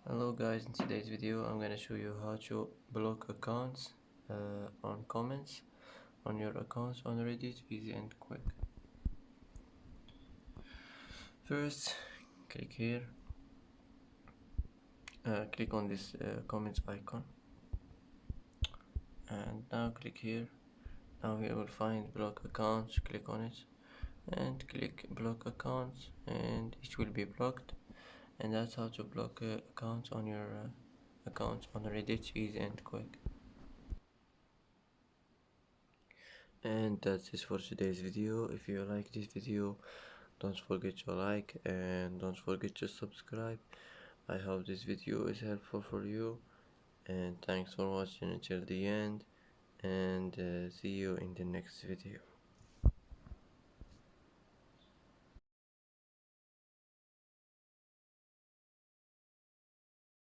Hello guys, in today's video I'm gonna show you how to block accounts on comments on your accounts on Reddit, easy and quick. First, click here, click on this comments icon, and now click here. Now you will find block accounts, click on it and click block accounts and it will be blocked. And that's how to block accounts on your accounts on Reddit, easy and quick. And that's it for today's video. If you like this video, don't forget to like and don't forget to subscribe. I hope this video is helpful for you, and thanks for watching until the end, and see you in the next video.